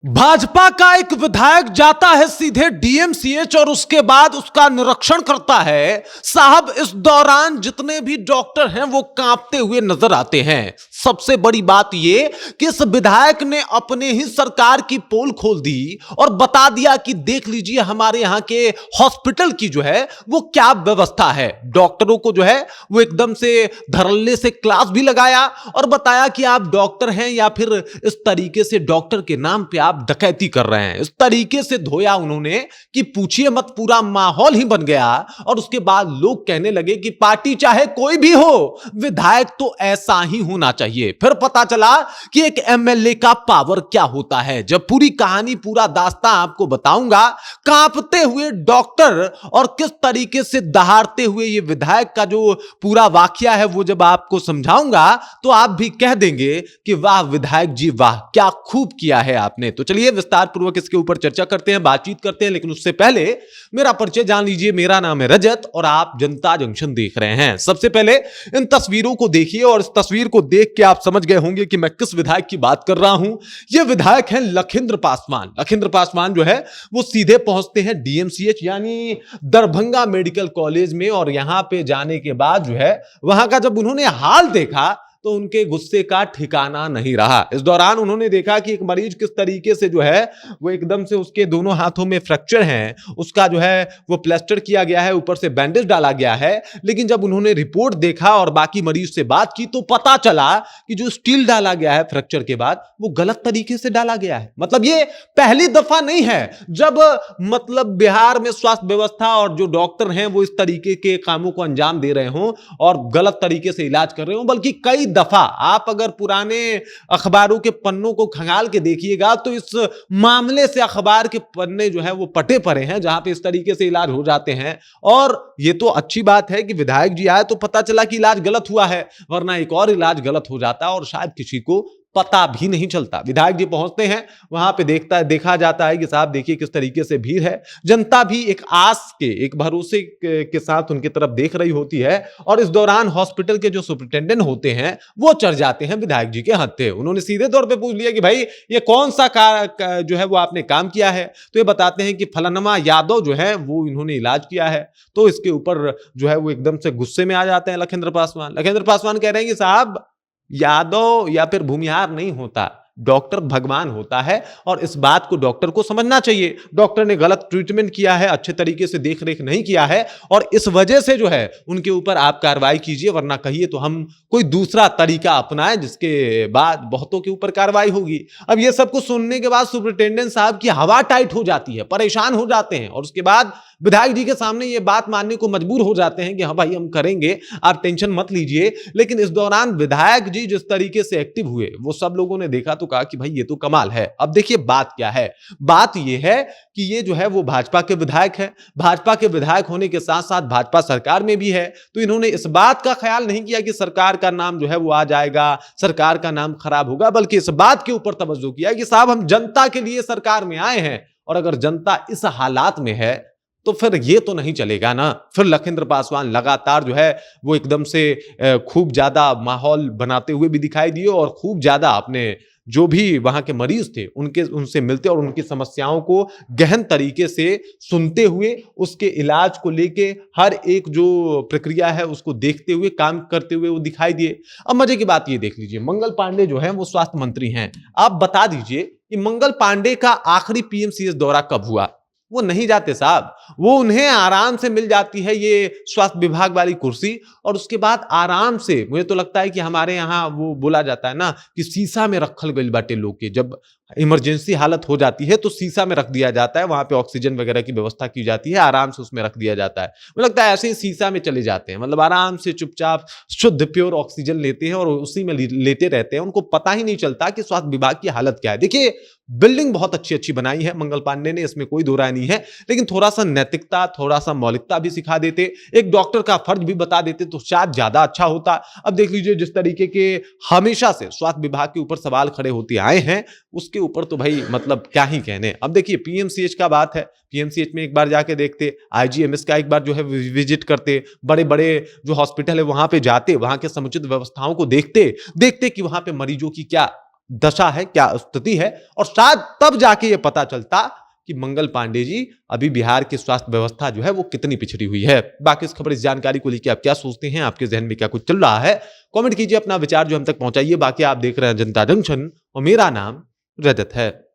भाजपा का एक विधायक जाता है सीधे डीएमसीएच और उसके बाद उसका निरीक्षण करता है। साहब, इस दौरान जितने भी डॉक्टर हैं वो कांपते हुए नजर आते हैं। सबसे बड़ी बात यह कि इस विधायक ने अपने ही सरकार की पोल खोल दी और बता दिया कि देख लीजिए हमारे यहां के हॉस्पिटल की जो है वो क्या व्यवस्था है। डॉक्टरों को जो है वो एकदम से धड़ल्ले से क्लास भी लगाया और बताया कि आप डॉक्टर हैं या फिर इस तरीके से डॉक्टर के नाम पे आप डकैती कर रहे हैं। इस तरीके से धोया उन्होंने कि पूछिए मत, पूरा माहौल ही बन गया। और उसके बाद लोग कहने लगे कि पार्टी चाहे कोई भी हो, विधायक तो ऐसा ही होना चाहिए। फिर पता चला कि एक एमएलए का पावर क्या होता है। जब पूरी कहानी, पूरा दास्तां आपको बताऊंगा, कांपते हुए डॉक्टर और किस तरीके से दहाड़ते हुए ये विधायक का जो पूरा वाकया है वो जब आपको समझाऊंगा तो आप भी कह देंगे कि वाह विधायक जी वाह, क्या खूब किया है आपने। तो चलिए विस्तार पूर्वक इसके ऊपर चर्चा करते हैं, बातचीत करते हैं। लेकिन उससे पहले मेरा परिचय जान लीजिए। मेरा नाम है रजत और आप जनता जंक्शन देख रहे हैं। सबसे पहले इन तस्वीरों को देखिए और इस तस्वीर को देख के आप समझ गए होंगे कि मैं किस विधायक की बात कर रहा हूं। यह विधायक है लखिंद्र पासवान। लखिंद्र पासवान जो है वो सीधे पहुंचते हैं डीएमसीएच यानी दरभंगा मेडिकल कॉलेज में। और यहां पे जाने के बाद जो है वहां का जब उन्होंने हाल देखा तो उनके गुस्से का ठिकाना नहीं रहा। इस दौरान उन्होंने देखा कि एक मरीज किस तरीके से जो है वो एकदम से उसके दोनों हाथों में फ्रैक्चर हैं, उसका जो है वो प्लास्टर किया गया है, ऊपर से बैंडेज डाला गया है। लेकिन जब उन्होंने रिपोर्ट देखा और बाकी मरीज से बात की तो पता चला कि जो स्टील डाला गया है फ्रैक्चर के बाद वो गलत तरीके से डाला गया है। मतलब ये पहली दफा नहीं है जब मतलब बिहार में स्वास्थ्य व्यवस्था और जो डॉक्टर हैं वो इस तरीके के कामों को अंजाम दे रहे हों और गलत तरीके से इलाज कर रहे हों, बल्कि कई दफा आप अगर पुराने अखबारों के पन्नों को खंगाल के देखिएगा तो इस मामले से अखबार के पन्ने जो है वो पटे पड़े हैं जहां पे इस तरीके से इलाज हो जाते हैं। और ये तो अच्छी बात है कि विधायक जी आए तो पता चला कि इलाज गलत हुआ है, वरना एक और इलाज गलत हो जाता और शायद किसी को पता भी नहीं चलता। विधायक जी पहुंचते हैं, वहां पे देखा जाता है कि साहब देखिए किस तरीके से भीड़ है। जनता भी एक आस के, एक भरोसे के साथ उनकी तरफ देख रही होती है। और इस दौरान हॉस्पिटल के जो सुपरिटेंडेंट होते हैं वो चढ़ जाते हैं विधायक जी के हत्थे। उन्होंने सीधे तौर पे पूछ लिया कि भाई ये कौन सा जो है वो आपने काम किया है। तो ये बताते हैं कि फलानमा यादव जो है वो इन्होंने इलाज किया है। तो इसके ऊपर जो है वो एकदम से गुस्से में आ जाते हैं लखिंद्र पासवान। लखिंद्र पासवान कह रहे हैं कि साहब यादव या फिर भूमिहार नहीं होता, डॉक्टर भगवान होता है और इस बात को डॉक्टर को समझना चाहिए। डॉक्टर ने गलत ट्रीटमेंट किया है, अच्छे तरीके से देख रेख नहीं किया है और इस वजह से जो है उनके ऊपर आप कार्रवाई कीजिए, वरना कहिए तो हम कोई दूसरा तरीका अपनाएं जिसके बाद बहुतों के ऊपर कार्रवाई होगी। अब ये सब कुछ सुनने के बाद सुपरिटेंडेंट साहब की हवा टाइट हो जाती है, परेशान हो जाते हैं और उसके बाद विधायक जी के सामने ये बात मानने को मजबूर हो जाते हैं कि हाँ भाई हम करेंगे, आप टेंशन मत लीजिए। लेकिन इस दौरान विधायक जी जिस तरीके से एक्टिव हुए वो सब लोगों ने देखा तो कहा कि भाई ये तो कमाल है। अब देखिए बात क्या है, बात ये है कि ये जो है वो भाजपा के विधायक है। भाजपा के विधायक होने के साथ साथ भाजपा सरकार में भी है। तो इन्होंने इस बात का ख्याल नहीं किया कि सरकार का नाम जो है वो आ जाएगा, सरकार का नाम खराब होगा, बल्कि इस बात के ऊपर तवज्जो किया कि साहब हम जनता के लिए सरकार में आए हैं और अगर जनता इस हालात में है तो फिर ये तो नहीं चलेगा ना। फिर लखिंद्र पासवान लगातार जो है वो एकदम से खूब ज्यादा माहौल बनाते हुए भी दिखाई दिए और खूब ज्यादा अपने जो भी वहां के मरीज थे उनसे मिलते और उनकी समस्याओं को गहन तरीके से सुनते हुए उसके इलाज को लेके हर एक जो प्रक्रिया है उसको देखते हुए काम करते हुए वो दिखाई दिए। अब मजे की बात ये देख लीजिए, मंगल पांडे जो है वो स्वास्थ्य मंत्री हैं। आप बता दीजिए कि मंगल पांडे का आखिरी पीएमसीएच दौरा कब हुआ? वो नहीं जाते साहब, वो उन्हें आराम से मिल जाती है ये स्वास्थ्य विभाग वाली कुर्सी और उसके बाद आराम से, मुझे तो लगता है कि हमारे यहाँ वो बोला जाता है ना कि शीशा में रखल गई बाटे लोग के, जब इमरजेंसी हालत हो जाती है तो शीशा में रख दिया जाता है, वहां पे ऑक्सीजन वगैरह की व्यवस्था की जाती है, आराम से उसमें रख दिया जाता है। मुझे लगता है ऐसे ही शीशा में चले जाते हैं, मतलब आराम से चुपचाप शुद्ध प्योर ऑक्सीजन लेते हैं और उसी में लेते रहते हैं। उनको पता ही नहीं चलता कि स्वास्थ्य विभाग की हालत क्या है। देखिए बिल्डिंग बहुत अच्छी अच्छी बनाई है मंगल पांडे ने, इसमें कोई दो राय नहीं है, लेकिन थोड़ा सा नैतिकता, थोड़ा सा मौलिकता भी सिखा देते, एक डॉक्टर का फर्ज भी बता देते तो शायद ज्यादा अच्छा होता। अब देख लीजिए जिस तरीके के हमेशा से स्वास्थ्य विभाग के ऊपर सवाल खड़े होते आए हैं उसके ऊपर तो भाई मतलब क्या ही कहने। अब देखिए पीएमसीएच का बात है, पीएमसीएच में एक बार जाके देखते, आईजीएमएस का एक बार जो है विजिट करते, बड़े बड़े जो हॉस्पिटल है वहां पे जाते, वहां के समुचित व्यवस्थाओं को देखते कि वहां पे मरीजों की क्या दशा है, क्या स्थिति है, और शायद तब जाके ये पता चलता कि मंगल पांडे जी अभी बिहार की स्वास्थ्य व्यवस्था जो है वो कितनी पिछड़ी हुई है। बाकी इस खबर, इस जानकारी को लेकर आप क्या सोचते हैं, आपके जहन में क्या कुछ चल रहा है, कमेंट कीजिए, अपना विचार जो हम तक पहुंचाइए। बाकी आप देख रहे हैं जनता जंक्शन और मेरा नाम रजत है।